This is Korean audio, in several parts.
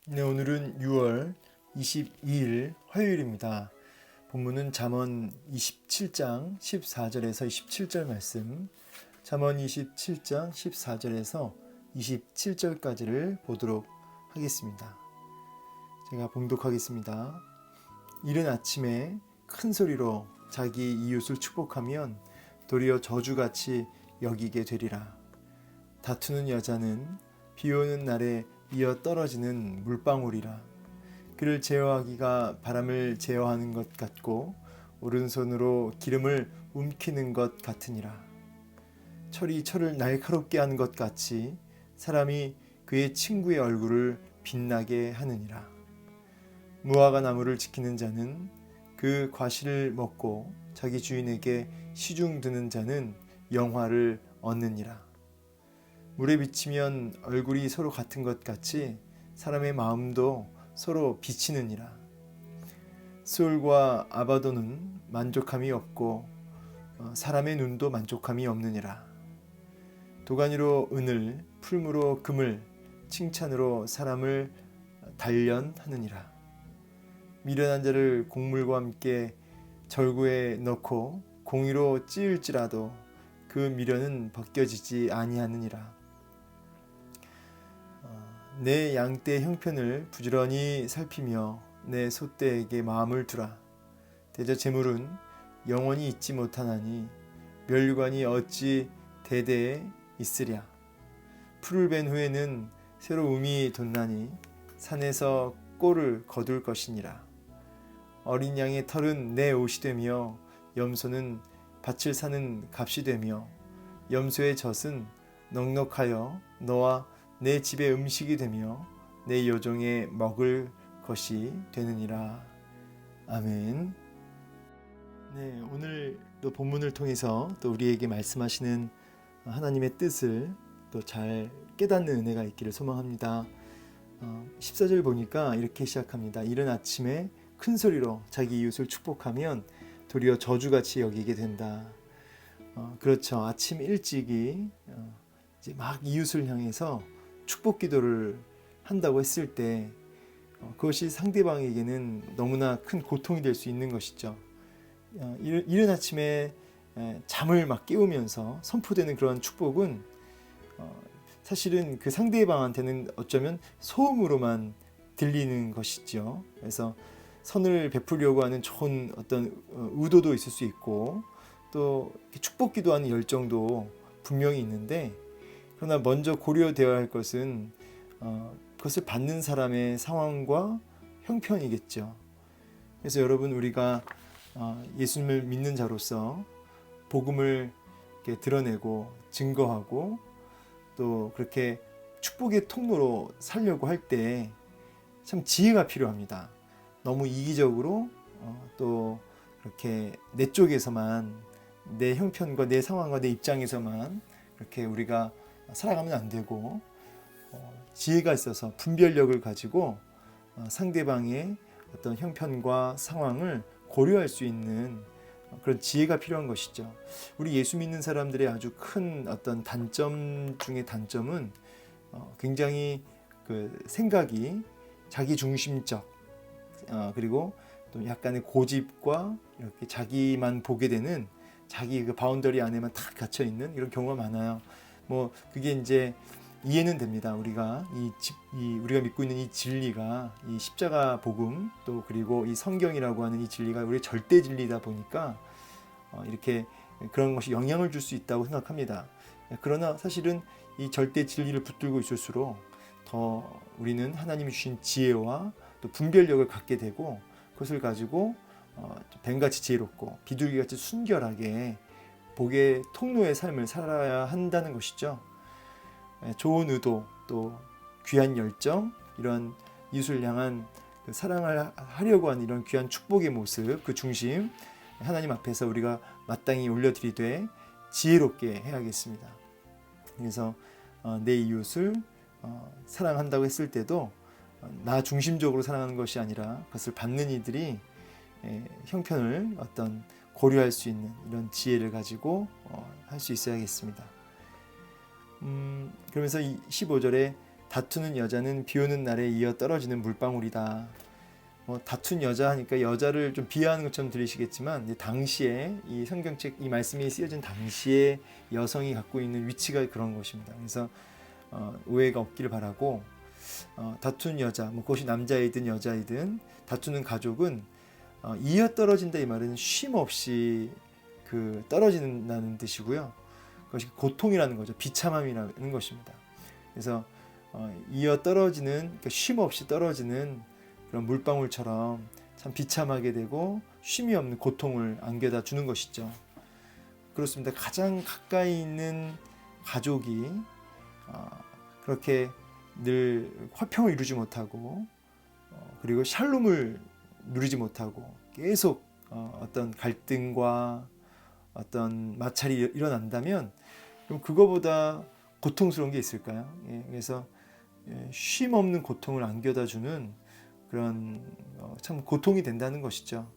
네, 오늘은 6월 22일 화요일입니다. 본문은 잠언 27장 14절에서 27절 말씀, 잠언 27장 14절에서 27절까지를 보도록 하겠습니다. 제가 봉독하겠습니다. 이른 아침에 큰 소리로 자기 이웃을 축복하면 도리어 저주같이 여기게 되리라. 다투는 여자는 비 오는 날에 이어 떨어지는 물방울이라. 그를 제어하기가 바람을 제어하는 것 같고 오른손으로 기름을 움키는 것 같으니라. 철이 철을 날카롭게 하는 것 같이 사람이 그의 친구의 얼굴을 빛나게 하느니라. 무화과 나무를 지키는 자는 그 과실을 먹고 자기 주인에게 시중 드는 자는 영화를 얻느니라. 물에 비치면 얼굴이 서로 같은 것 같이 사람의 마음도 서로 비치느니라. 스올과 아바도는 만족함이 없고 사람의 눈도 만족함이 없느니라. 도가니로 은을, 풀무로 금을, 칭찬으로 사람을 단련하느니라. 미련한 자를 곡물과 함께 절구에 넣고 공의로 찌을지라도 그 미련은 벗겨지지 아니하느니라. 내 양떼의 형편을 부지런히 살피며 내 소떼에게 마음을 두라. 대저 재물은 영원히 잊지 못하나니 멸관이 어찌 대대에 있으랴. 풀을 벤 후에는 새로 움이 돋나니 산에서 꼴을 거둘 것이니라. 어린 양의 털은 내 옷이 되며 염소는 밭을 사는 값이 되며 염소의 젖은 넉넉하여 너와 내 집의 음식이 되며 내 요종에 먹을 것이 되느니라. 아멘. 네, 오늘 또 본문을 통해서 또 우리에게 말씀하시는 하나님의 뜻을 또 잘 깨닫는 은혜가 있기를 소망합니다. 14절 보니까 이렇게 시작합니다. 이른 아침에 큰 소리로 자기 이웃을 축복하면 도리어 저주같이 여기게 된다. 그렇죠. 아침 일찍이 이제 막 이웃을 향해서 축복 기도를 한다고 했을 때 그것이 상대방에게는 너무나 큰 고통이 될 수 있는 것이죠. 이른 아침에 잠을 막 깨우면서 선포되는 그런 축복은 사실은 그 상대방한테는 어쩌면 소음으로만 들리는 것이죠. 그래서 선을 베풀려고 하는 좋은 어떤 의도도 있을 수 있고 또 축복 기도하는 열정도 분명히 있는데, 그러나 먼저 고려되어야 할 것은 그것을 받는 사람의 상황과 형편이겠죠. 그래서 여러분, 우리가 예수님을 믿는 자로서 복음을 이렇게 드러내고 증거하고 또 그렇게 축복의 통로로 살려고 할 때 참 지혜가 필요합니다. 너무 이기적으로 또 그렇게 내 쪽에서만, 내 형편과 내 상황과 내 입장에서만 그렇게 우리가 살아가면 안 되고 지혜가 있어서 분별력을 가지고 상대방의 어떤 형편과 상황을 고려할 수 있는 그런 지혜가 필요한 것이죠. 우리 예수 믿는 사람들의 아주 큰 어떤 단점 중의 단점은 굉장히 그 생각이 자기 중심적, 그리고 또 약간의 고집과 이렇게 자기만 보게 되는, 자기 그 바운더리 안에만 딱 갇혀 있는 이런 경우가 많아요. 뭐 그게 이제 이해는 됩니다. 우리가 우리가 믿고 있는 이 진리가, 이 십자가 복음, 또 그리고 이 성경이라고 하는 이 진리가 우리의 절대 진리다 보니까 이렇게 그런 것이 영향을 줄 수 있다고 생각합니다. 그러나 사실은 이 절대 진리를 붙들고 있을수록 더 우리는 하나님이 주신 지혜와 또 분별력을 갖게 되고, 그것을 가지고 뱀같이 지혜롭고 비둘기같이 순결하게 복의 통로의 삶을 살아야 한다는 것이죠. 좋은 의도, 또 귀한 열정, 이런 이웃을 향한 사랑을 하려고 하는 이런 귀한 축복의 모습, 그 중심 하나님 앞에서 우리가 마땅히 올려드리되 지혜롭게 해야겠습니다. 그래서 내 이웃을 사랑한다고 했을 때도 나 중심적으로 사랑하는 것이 아니라 그것을 받는 이들이 형편을 어떤 고려할 수 있는 이런 지혜를 가지고 할 수 있어야겠습니다. 그러면서 이 15절에 다투는 여자는 비 오는 날에 이어 떨어지는 물방울이다. 다툰 여자 하니까 여자를 좀 비하하는 것처럼 들리시겠지만 당시에 이 성경책 이 말씀이 쓰여진 당시에 여성이 갖고 있는 위치가 그런 것입니다. 그래서 오해가 없기를 바라고 다툰 여자, 그것이 남자이든 여자이든 다투는 가족은 이어 떨어진다 이 말은 쉼 없이 그 떨어진다는 뜻이고요. 그것이 고통이라는 거죠. 비참함이라는 것입니다. 그래서 이어 떨어지는 그러니까 쉼 없이 떨어지는 그런 물방울처럼 참 비참하게 되고 쉼이 없는 고통을 안겨다 주는 것이죠. 그렇습니다. 가장 가까이 있는 가족이 그렇게 늘 화평을 이루지 못하고 그리고 샬롬을 누리지 못하고 계속 어떤 갈등과 어떤 마찰이 일어난다면 그럼 그거보다 고통스러운 게 있을까요? 그래서 쉼 없는 고통을 안겨다 주는 그런 참 고통이 된다는 것이죠.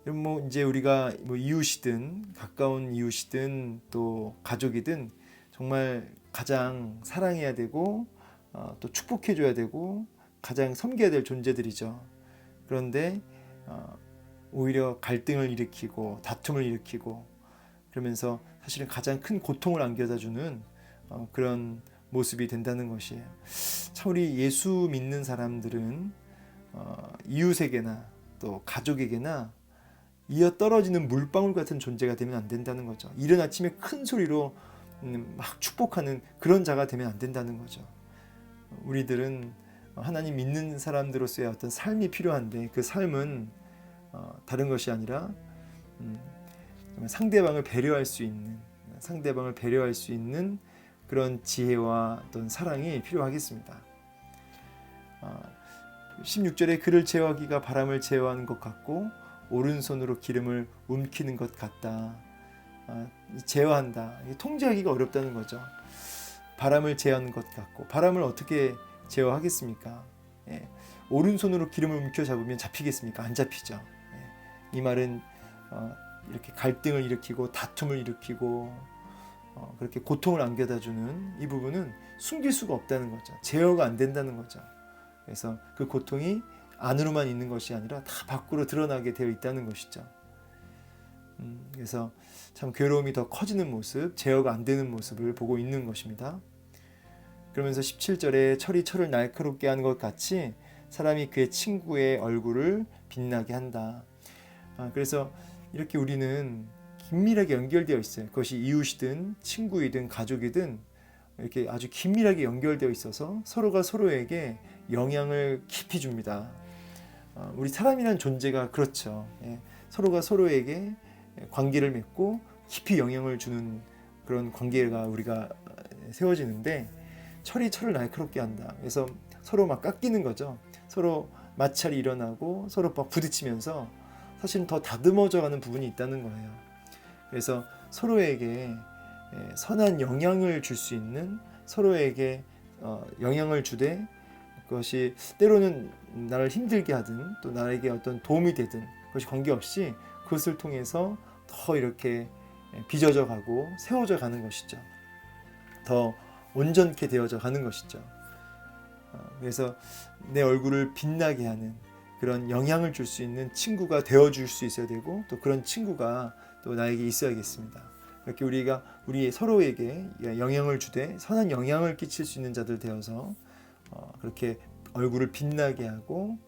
뭐 이제 우리가 뭐 이웃이든 가까운 이웃이든 또 가족이든 정말 가장 사랑해야 되고 또 축복해줘야 되고 가장 섬겨야 될 존재들이죠. 그런데 오히려 갈등을 일으키고 다툼을 일으키고 그러면서 사실은 가장 큰 고통을 안겨다 주는 그런 모습이 된다는 것이에요. 참 우리 예수 믿는 사람들은 이웃에게나 또 가족에게나 이어 떨어지는 물방울 같은 존재가 되면 안 된다는 거죠. 이른 아침에 큰 소리로 막 축복하는 그런 자가 되면 안 된다는 거죠. 우리들은 하나님 믿는 사람들로서의 어떤 삶이 필요한데 그 삶은 다른 것이 아니라 상대방을 배려할 수 있는 그런 지혜와 어떤 사랑이 필요하겠습니다. 16절에 그를 제어하기가 바람을 제어하는 것 같고 오른손으로 기름을 움키는 것 같다. 제어한다. 통제하기가 어렵다는 거죠. 바람을 제어하는 것 같고 바람을 어떻게 제어하겠습니까? 오른손으로 기름을 움켜 잡으면 잡히겠습니까? 안 잡히죠. 이 말은 이렇게 갈등을 일으키고 다툼을 일으키고 그렇게 고통을 안겨다주는 이 부분은 숨길 수가 없다는 거죠. 제어가 안 된다는 거죠. 그래서 그 고통이 안으로만 있는 것이 아니라 다 밖으로 드러나게 되어 있다는 것이죠. 그래서 참 괴로움이 더 커지는 모습, 제어가 안 되는 모습을 보고 있는 것입니다. 그러면서 17절에 철이 철을 날카롭게 하는 것 같이 사람이 그의 친구의 얼굴을 빛나게 한다. 그래서 이렇게 우리는 긴밀하게 연결되어 있어요. 그것이 이웃이든 친구이든 가족이든 이렇게 아주 긴밀하게 연결되어 있어서 서로가 서로에게 영향을 깊이 줍니다. 우리 사람이라는 존재가 그렇죠. 서로가 서로에게 관계를 맺고 깊이 영향을 주는 그런 관계가 우리가 세워지는데 철이 철을 날카롭게 한다. 그래서 서로 막 깎이는 거죠. 서로 마찰이 일어나고 서로 막 부딪히면서 사실은 더 다듬어져 가는 부분이 있다는 거예요. 그래서 서로에게 선한 영향을 줄 수 있는 서로에게 영향을 주되 그것이 때로는 나를 힘들게 하든 또 나에게 어떤 도움이 되든 그것이 관계없이 그것을 통해서 더 이렇게 빚어져 가고 세워져 가는 것이죠. 더 온전케 되어져 가는 것이죠. 그래서 내 얼굴을 빛나게 하는 그런 영향을 줄 수 있는 친구가 되어줄 수 있어야 되고 또 그런 친구가 또 나에게 있어야겠습니다. 이렇게 우리가 우리 서로에게 영향을 주되 선한 영향을 끼칠 수 있는 자들 되어서 그렇게 얼굴을 빛나게 하고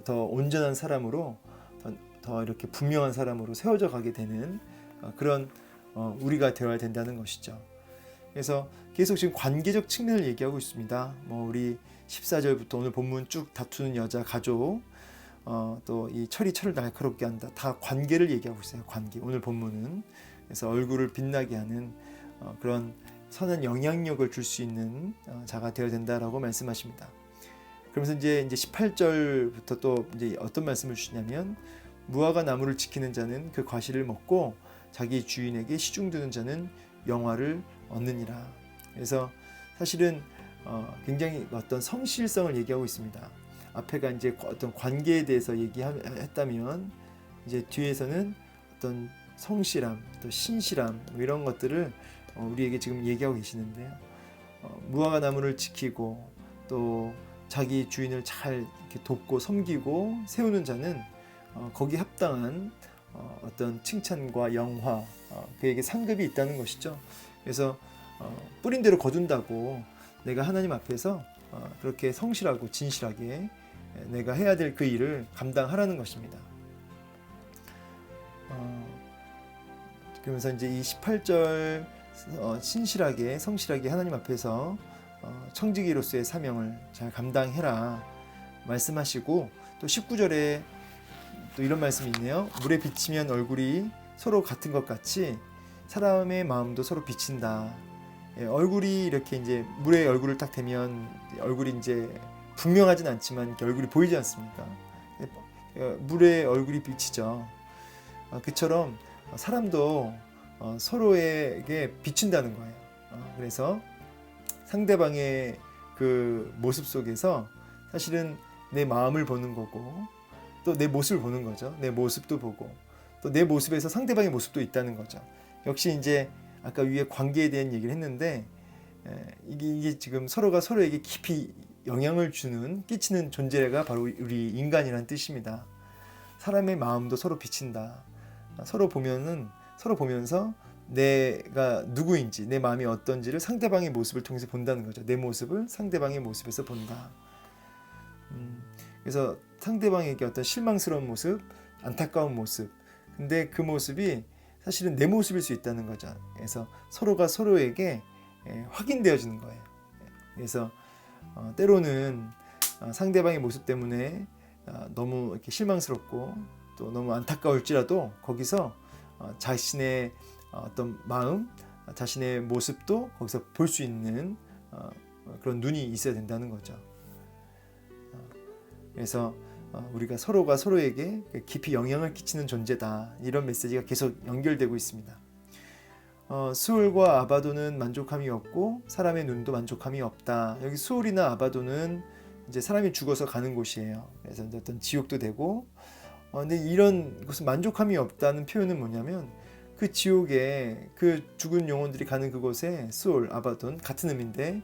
더 온전한 사람으로 더 이렇게 분명한 사람으로 세워져 가게 되는 그런 우리가 되어야 된다는 것이죠. 그래서 계속 지금 관계적 측면을 얘기하고 있습니다. 우리 14절부터 오늘 본문 쭉 다투는 여자, 가족, 또 이 철이 철을 날카롭게 한다. 다 관계를 얘기하고 있어요. 관계. 오늘 본문은 그래서 얼굴을 빛나게 하는 그런 선한 영향력을 줄 수 있는 자가 되어야 된다라고 말씀하십니다. 그러면서 이제 18절부터 또 이제 어떤 말씀을 주시냐면 무화과 나무를 지키는 자는 그 과실을 먹고 자기 주인에게 시중드는 자는 영화를 얻느니라. 그래서 사실은 굉장히 어떤 성실성을 얘기하고 있습니다. 앞에가 이제 어떤 관계에 대해서 얘기했다면 이제 뒤에서는 어떤 성실함, 또 신실함 이런 것들을 우리에게 지금 얘기하고 계시는데요. 무화과 나무를 지키고 또 자기 주인을 잘 이렇게 돕고 섬기고 세우는 자는 거기에 합당한 어떤 칭찬과 영화, 그에게 상급이 있다는 것이죠. 그래서 뿌린 대로 거둔다고 내가 하나님 앞에서 그렇게 성실하고 진실하게 내가 해야 될 그 일을 감당하라는 것입니다. 그러면서 이제 이 18절 신실하게 성실하게 하나님 앞에서 청지기로서의 사명을 잘 감당해라 말씀하시고, 또 19절에 또 이런 말씀이 있네요. 물에 비치면 얼굴이 서로 같은 것 같이 사람의 마음도 서로 비친다. 얼굴이 이렇게 이제 물에 얼굴을 딱 대면 얼굴이 이제 분명하진 않지만 이렇게 얼굴이 보이지 않습니까? 물에 얼굴이 비치죠. 그처럼 사람도 서로에게 비춘다는 거예요. 그래서 상대방의 그 모습 속에서 사실은 내 마음을 보는 거고 또 내 모습을 보는 거죠. 내 모습도 보고 또 내 모습에서 상대방의 모습도 있다는 거죠. 역시 이제 아까 위에 관계에 대한 얘기를 했는데 이게 지금 서로가 서로에게 깊이 영향을 끼치는 존재가 바로 우리 인간이라는 뜻입니다. 사람의 마음도 서로 비친다. 서로 보면서 내가 누구인지, 내 마음이 어떤지를 상대방의 모습을 통해서 본다는 거죠. 내 모습을 상대방의 모습에서 본다. 그래서 상대방에게 어떤 실망스러운 모습, 안타까운 모습, 근데 그 모습이 사실은 내 모습일 수 있다는 거죠. 그래서 서로가 서로에게 확인되어지는 거예요. 그래서 때로는 상대방의 모습 때문에 너무 이렇게 실망스럽고 또 너무 안타까울지라도 거기서 자신의 어떤 마음, 자신의 모습도 거기서 볼 수 있는 그런 눈이 있어야 된다는 거죠. 그래서 우리가 서로가 서로에게 깊이 영향을 끼치는 존재다, 이런 메시지가 계속 연결되고 있습니다. 수올과 아바도는 만족함이 없고 사람의 눈도 만족함이 없다. 여기 수올이나 아바도는 이제 사람이 죽어서 가는 곳이에요. 그래서 어떤 지옥도 되고, 근데 이런 곳은 만족함이 없다는 표현은 뭐냐면 그 지옥에 그 죽은 영혼들이 가는 그곳에 수올, 아바돈 같은 의미인데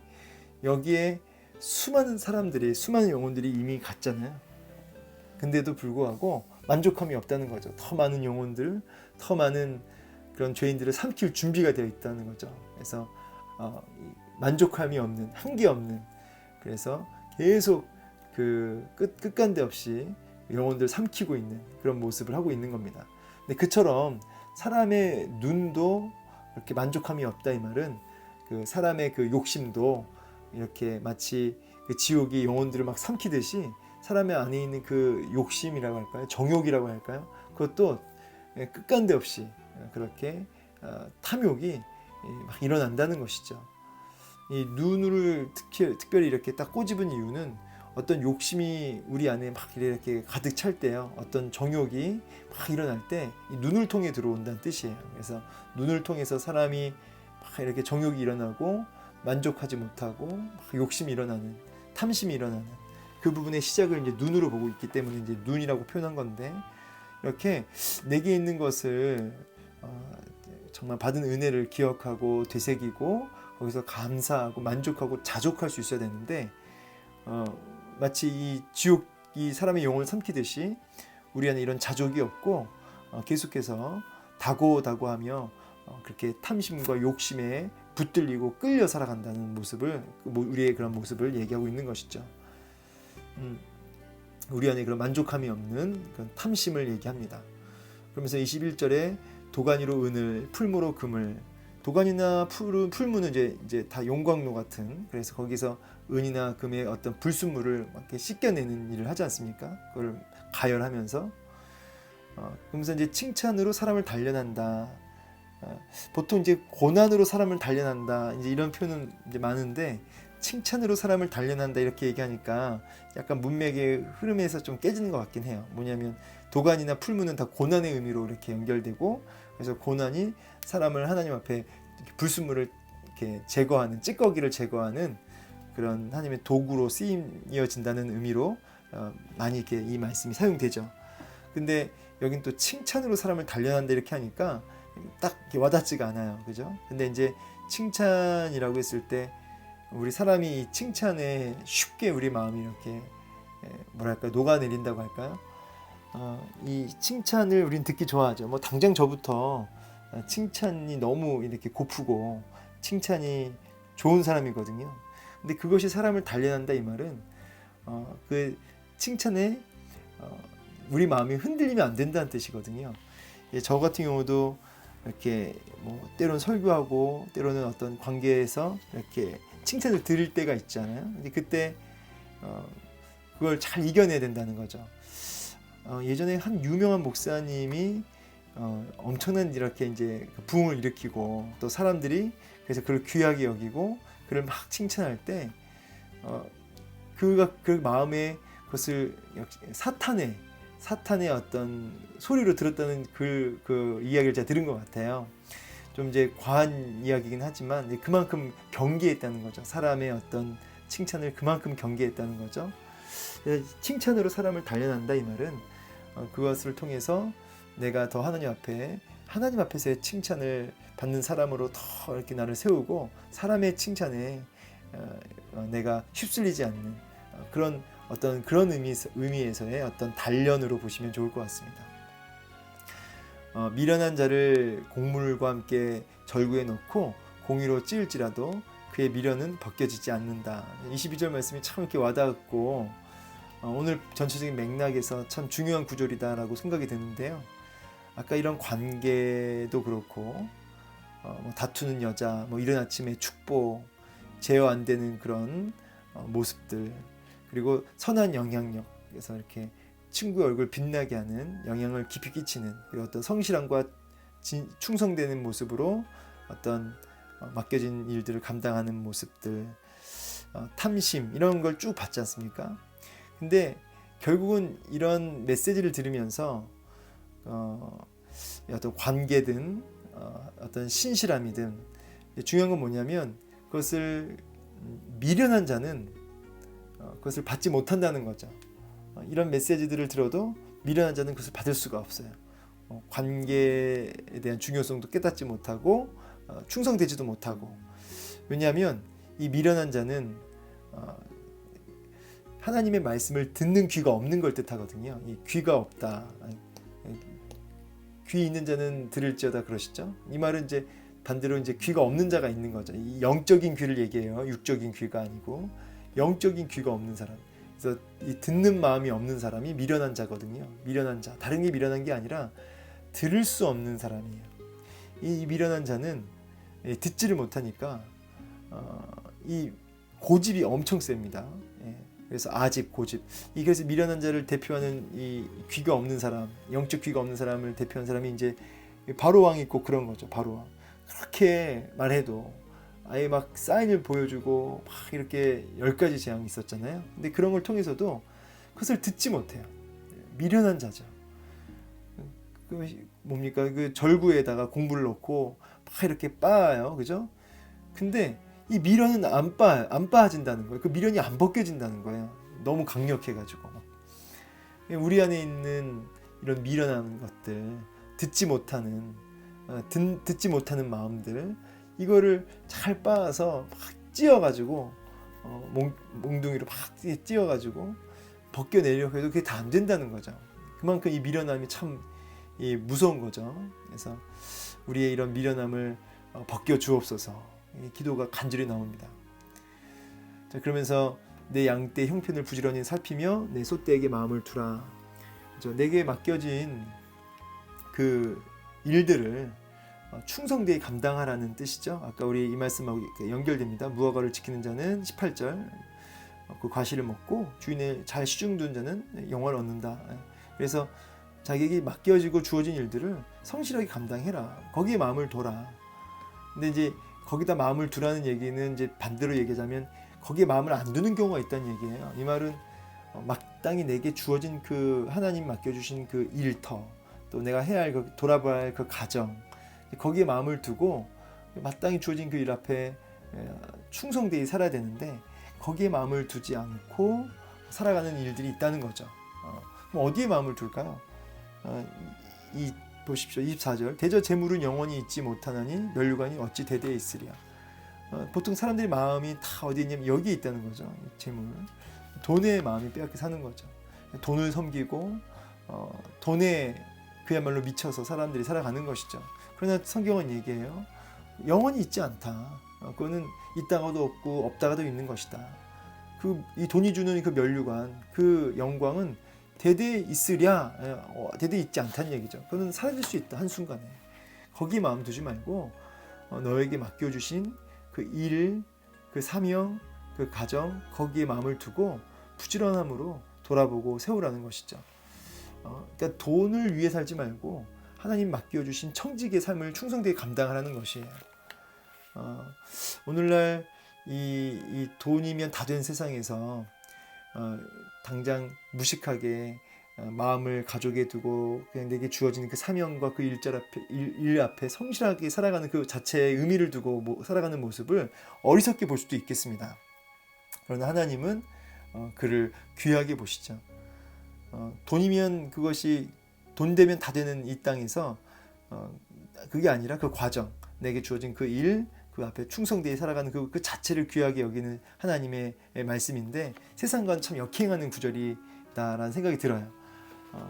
여기에 수많은 영혼들이 이미 갔잖아요. 근데도 불구하고 만족함이 없다는 거죠. 더 많은 영혼들, 더 많은 그런 죄인들을 삼킬 준비가 되어 있다는 거죠. 그래서 만족함이 없는, 한계 없는, 그래서 계속 그 끝간데 없이 영혼들 삼키고 있는 그런 모습을 하고 있는 겁니다. 근데 그처럼 사람의 눈도 이렇게 만족함이 없다, 이 말은 그 사람의 그 욕심도 이렇게 마치 그 지옥이 영혼들을 막 삼키듯이 사람의 안에 있는 그 욕심이라고 할까요? 정욕이라고 할까요? 그것도 끝간데 없이 그렇게 탐욕이 막 일어난다는 것이죠. 이 눈을 특별히 이렇게 딱 꼬집은 이유는 어떤 욕심이 우리 안에 막 이렇게 가득 찰 때요, 어떤 정욕이 막 일어날 때 이 눈을 통해 들어온다는 뜻이에요. 그래서 눈을 통해서 사람이 막 이렇게 정욕이 일어나고 만족하지 못하고 막 욕심이 일어나는, 탐심이 일어나는 그 부분의 시작을 이제 눈으로 보고 있기 때문에 이제 눈이라고 표현한 건데, 이렇게 내게 있는 것을 정말 받은 은혜를 기억하고 되새기고 거기서 감사하고 만족하고 자족할 수 있어야 되는데 마치 이 지옥이 사람의 영혼을 삼키듯이 우리 안에 이런 자족이 없고 계속해서 다고다고하며 그렇게 탐심과 욕심에 붙들리고 끌려 살아간다는 모습을, 우리의 그런 모습을 얘기하고 있는 것이죠. 우리 안에 그런 만족함이 없는 그런 탐심을 얘기합니다. 그러면서 21절에 도가니로 은을, 풀무로 금을, 도가니나 풀무는 이제 다 용광로 같은, 그래서 거기서 은이나 금의 어떤 불순물을 이렇게 씻겨내는 일을 하지 않습니까? 그걸 가열하면서 그러면서 이제 칭찬으로 사람을 단련한다. 보통 이제 고난으로 사람을 단련한다, 이제 이런 표현은 이제 많은데 칭찬으로 사람을 단련한다 이렇게 얘기하니까 약간 문맥의 흐름에서 좀 깨지는 것 같긴 해요. 뭐냐면 도가니나 풀무는 다 고난의 의미로 이렇게 연결되고, 그래서 고난이 사람을 하나님 앞에 불순물을 이렇게 제거하는, 찌꺼기를 제거하는 그런 하나님의 도구로 쓰임이어진다는 의미로 많이 이렇게 이 말씀이 사용되죠. 근데 여긴 또 칭찬으로 사람을 단련한다 이렇게 하니까 딱 이렇게 와닿지가 않아요, 그죠? 근데 이제 칭찬이라고 했을 때 우리 사람이 이 칭찬에 쉽게 우리 마음이 이렇게 뭐랄까 녹아내린다고 할까요? 이 칭찬을 우린 듣기 좋아하죠. 뭐 당장 저부터 칭찬이 너무 이렇게 고프고 칭찬이 좋은 사람이거든요. 근데 그것이 사람을 단련한다 이 말은 그 칭찬에 우리 마음이 흔들리면 안 된다는 뜻이거든요. 저 같은 경우도 이렇게 뭐 때로는 설교하고 때로는 어떤 관계에서 이렇게 칭찬을 들을 때가 있잖아요. 근데 그때 그걸 잘 이겨내야 된다는 거죠. 예전에 한 유명한 목사님이 엄청난 이렇게 이제 부흥을 일으키고 또 사람들이 그래서 그를 귀하게 여기고 그를 막 칭찬할 때 그 마음에 그것을 역시 사탄의 어떤 소리로 들었다는 그 이야기를 제가 들은 것 같아요. 좀 이제 과한 이야기긴 하지만 그만큼 경계했다는 거죠. 사람의 어떤 칭찬을 그만큼 경계했다는 거죠. 칭찬으로 사람을 단련한다 이 말은 그것을 통해서 내가 더 하나님 앞에서의 칭찬을 받는 사람으로 더 이렇게 나를 세우고 사람의 칭찬에 내가 휩쓸리지 않는 그런 의미에서의 어떤 단련으로 보시면 좋을 것 같습니다. 미련한 자를 곡물과 함께 절구에 넣고 공의로 찌을지라도 그의 미련은 벗겨지지 않는다. 22절 말씀이 참 이렇게 와닿았고 오늘 전체적인 맥락에서 참 중요한 구절이다라고 생각이 되는데요. 아까 이런 관계도 그렇고 뭐 다투는 여자, 뭐 이른 아침의 축복, 제어 안 되는 그런 모습들, 그리고 선한 영향력, 그래서 이렇게 친구의 얼굴 빛나게 하는 영향을 깊이 끼치는 그리고 어떤 성실함과 충성되는 모습으로 어떤 맡겨진 일들을 감당하는 모습들, 탐심 이런 걸 쭉 봤지 않습니까? 근데 결국은 이런 메시지를 들으면서 어떤 관계든 어떤 신실함이든 중요한 건 뭐냐면 그것을 미련한 자는 그것을 받지 못한다는 거죠. 이런 메시지들을 들어도 미련한 자는 그것을 받을 수가 없어요. 관계에 대한 중요성도 깨닫지 못하고 충성되지도 못하고. 왜냐하면 이 미련한 자는 하나님의 말씀을 듣는 귀가 없는 걸 뜻하거든요. 이 귀가 없다. 귀 있는 자는 들을지어다 그러시죠. 이 말은 이제 반대로 이제 귀가 없는 자가 있는 거죠. 이 영적인 귀를 얘기해요. 육적인 귀가 아니고 영적인 귀가 없는 사람. 그래서 이 듣는 마음이 없는 사람이 미련한 자거든요. 미련한 자. 다른 게 미련한 게 아니라 들을 수 없는 사람이에요. 이 미련한 자는 듣지를 못하니까 이 고집이 엄청 셉니다. 그래서 아집, 고집. 그래서 미련한 자를 대표하는 이 귀가 없는 사람, 영적 귀가 없는 사람을 대표하는 사람이 이제 바로왕이 있고 그런 거죠. 바로왕. 그렇게 말해도 아예 막 사인을 보여주고 막 이렇게 10가지 재앙이 있었잖아요. 근데 그런 걸 통해서도 그것을 듣지 못해요. 미련한 자죠. 그 뭡니까? 그 절구에다가 공부를 넣고 막 이렇게 빻아요. 그죠? 근데 이 미련은 안 빠진다는 거예요. 그 미련이 안 벗겨진다는 거예요. 너무 강력해가지고. 우리 안에 있는 이런 미련한 것들, 듣지 못하는 마음들, 이거를 잘 빻아서 막 찧어가지고 몽둥이로 막 찧어가지고 벗겨내려고 해도 그게 다 안 된다는 거죠. 그만큼 이 미련함이 참 무서운 거죠. 그래서 우리의 이런 미련함을 벗겨 주옵소서. 기도가 간절히 나옵니다. 자, 그러면서 내 양떼 형편을 부지런히 살피며 내 소떼에게 마음을 두라. 그렇죠? 내게 맡겨진 그 일들을 충성되게 감당하라는 뜻이죠. 아까 우리 이 말씀하고 연결됩니다. 무화과를 지키는 자는 18절 그 과실을 먹고 주인을 잘 시중둔 자는 영화를 얻는다. 그래서 자기에게 맡겨지고 주어진 일들을 성실하게 감당해라. 거기에 마음을 둬라. 근데 이제 거기다 마음을 두라는 얘기는 이제 반대로 얘기하자면 거기에 마음을 안 두는 경우가 있다는 얘기예요. 이 말은 마땅히 내게 주어진 그 하나님 맡겨주신 그 일터, 또 내가 해야 할 돌아봐야 할 그 가정, 거기에 마음을 두고 마땅히 주어진 그 일 앞에 충성되게 살아야 되는데 거기에 마음을 두지 않고 살아가는 일들이 있다는 거죠. 그럼 어디에 마음을 둘까요? 보십시오. 24절. 대저 재물은 영원히 있지 못하나니 면류관이 어찌 대대에 있으랴. 보통 사람들의 마음이 다 어디 있냐면 여기에 있다는 거죠. 재물, 돈에 마음이 빼앗겨 사는 거죠. 돈을 섬기고 돈에 그야말로 미쳐서 사람들이 살아가는 것이죠. 그러나 성경은 얘기해요. 영원히 있지 않다. 그거는 있다가도 없고 없다가도 있는 것이다. 이 돈이 주는 그 면류관, 그 영광은 대대 있으랴, 대대 있지 않다는 얘기죠. 그거는 사라질 수 있다, 한순간에. 거기에 마음 두지 말고 너에게 맡겨주신 그 일, 그 사명, 그 가정, 거기에 마음을 두고 부지런함으로 돌아보고 세우라는 것이죠. 그러니까 돈을 위해 살지 말고 하나님 맡겨주신 청직의 삶을 충성되게 감당하라는 것이에요. 오늘날 이 돈이면 다 된 세상에서 당장 무식하게 마음을 가족에 두고 그냥 내게 주어진 그 사명과 그 일 앞에 성실하게 살아가는 그 자체의 의미를 두고 살아가는 모습을 어리석게 볼 수도 있겠습니다. 그러나 하나님은 그를 귀하게 보시죠. 돈이면 그것이 돈 되면 다 되는 이 땅에서 그게 아니라 그 과정, 내게 주어진 그 일, 그 앞에 충성되게 살아가는 그 자체를 귀하게 여기는 하나님의 말씀인데 세상과는 참 역행하는 구절이다라는 생각이 들어요.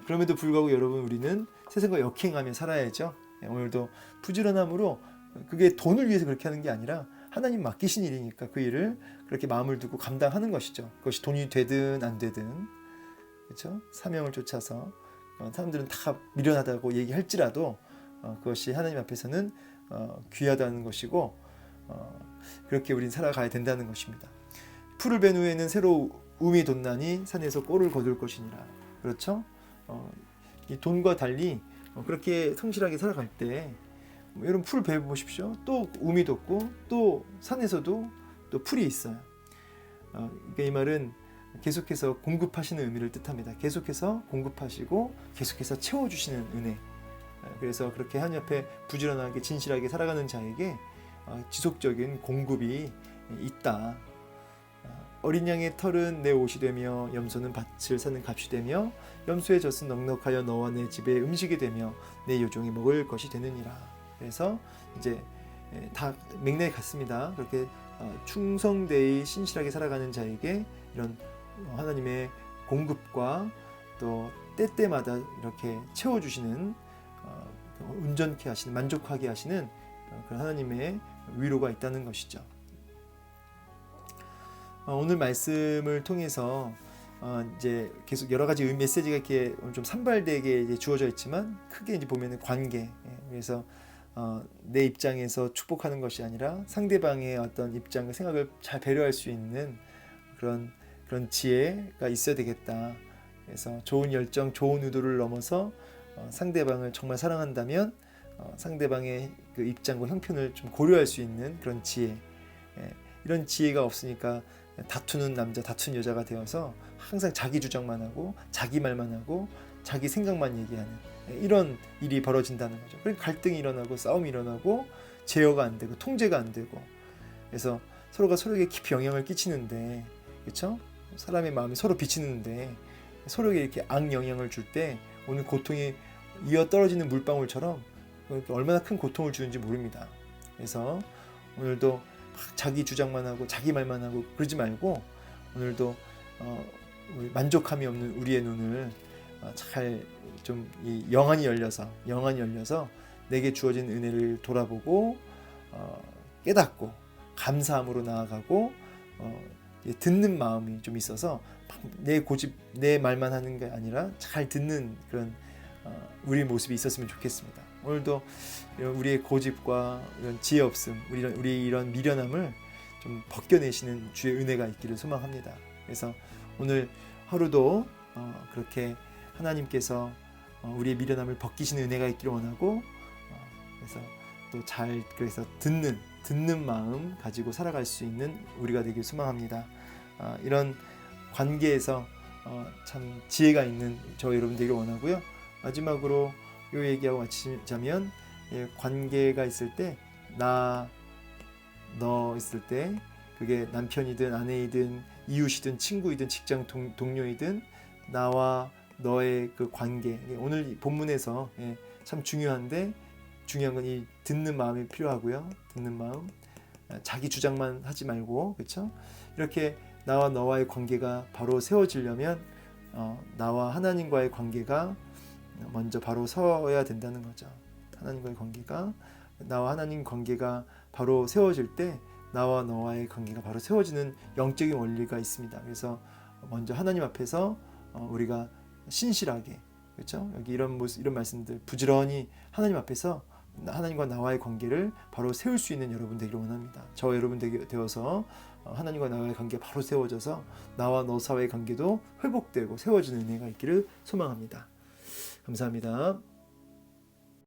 그럼에도 불구하고 여러분, 우리는 세상과 역행하며 살아야죠. 오늘도 부지런함으로, 그게 돈을 위해서 그렇게 하는 게 아니라 하나님 맡기신 일이니까 그 일을 그렇게 마음을 두고 감당하는 것이죠. 그것이 돈이 되든 안 되든, 그렇죠? 사명을 쫓아서 사람들은 다 미련하다고 얘기할지라도 그것이 하나님 앞에서는 귀하다는 것이고, 그렇게 우린 살아가야 된다는 것입니다. 풀을 벤 후에는 새로 움이 돋나니 산에서 꼴을 거둘 것이니라. 그렇죠? 이 돈과 달리 그렇게 성실하게 살아갈 때 여러분, 풀 베어보십시오. 또 움이 돋고 또 산에서도 또 풀이 있어요. 그러니까 이 말은 계속해서 공급하시는 의미를 뜻합니다. 계속해서 공급하시고 계속해서 채워주시는 은혜. 그래서 그렇게 하나님 앞에 부지런하게 진실하게 살아가는 자에게 지속적인 공급이 있다. 어린 양의 털은 내 옷이 되며 염소는 밭을 사는 값이 되며 염소의 젖은 넉넉하여 너와 내 집의 음식이 되며 내 요종이 먹을 것이 되느니라. 그래서 이제 다 맥락이 같습니다. 그렇게 충성되이 신실하게 살아가는 자에게 이런 하나님의 공급과 또 때때마다 이렇게 채워주시는, 온전케 하시는, 만족하게 하시는 그런 하나님의 위로가 있다는 것이죠. 오늘 말씀을 통해서 이제 계속 여러 가지 메시지가 이렇게 좀 산발되게 이제 주어져 있지만, 크게 이제 보면은 관계. 그래서 내 입장에서 축복하는 것이 아니라 상대방의 어떤 입장과 생각을 잘 배려할 수 있는 그런 지혜가 있어야 되겠다. 그래서 좋은 열정, 좋은 의도를 넘어서 상대방을 정말 사랑한다면 상대방의 그 입장과 형편을 좀 고려할 수 있는 그런 지혜. 이런 지혜가 없으니까 다투는 남자, 다투는 여자가 되어서 항상 자기 주장만 하고 자기 말만 하고 자기 생각만 얘기하는 이런 일이 벌어진다는 거죠. 그러니까 갈등이 일어나고 싸움이 일어나고 제어가 안 되고 통제가 안 되고, 그래서 서로가 서로에게 깊이 영향을 끼치는데, 그렇죠? 사람의 마음이 서로 비치는데 서로에게 이렇게 악영향을 줄 때 오늘 고통이 이어 떨어지는 물방울처럼 얼마나 큰 고통을 주는지 모릅니다. 그래서 오늘도 자기 주장만 하고 자기 말만 하고 그러지 말고, 오늘도 만족함이 없는 우리의 눈을 잘 좀 영안이 열려서 내게 주어진 은혜를 돌아보고 깨닫고 감사함으로 나아가고 듣는 마음이 좀 있어서 내 고집, 내 말만 하는 게 아니라 잘 듣는 그런 우리의 모습이 있었으면 좋겠습니다. 오늘도 우리의 고집과 이런 지혜 없음, 우리 이런 미련함을 좀 벗겨내시는 주의 은혜가 있기를 소망합니다. 그래서 오늘 하루도 그렇게 하나님께서 우리의 미련함을 벗기시는 은혜가 있기를 원하고, 그래서 또 그래서 듣는 마음 가지고 살아갈 수 있는 우리가 되길 소망합니다. 이런 관계에서 참 지혜가 있는 저 여러분 되기를 원하고요. 마지막으로 이 얘기하고 마치자면, 관계가 있을 때 너 있을 때, 그게 남편이든 아내이든 이웃이든 친구이든 직장 동료이든 나와 너의 그 관계, 오늘 본문에서 참 중요한데, 중요한 건 이 듣는 마음이 필요하고요. 듣는 마음, 자기 주장만 하지 말고, 그렇죠? 이렇게 나와 너와의 관계가 바로 세워지려면 나와 하나님과의 관계가 먼저 바로 서야 된다는 거죠. 하나님과의 관계가, 나와 하나님 관계가 바로 세워질 때 나와 너와의 관계가 바로 세워지는 영적인 원리가 있습니다. 그래서 먼저 하나님 앞에서 우리가 신실하게, 그렇죠? 여기 이런 말씀들 부지런히 하나님 앞에서 하나님과 나와의 관계를 바로 세울 수 있는 여러분 되기를 원합니다. 저와 여러분 되어서 하나님과 나와의 관계가 바로 세워져서 나와 너 사이의 관계도 회복되고 세워지는 은혜가 있기를 소망합니다. 감사합니다.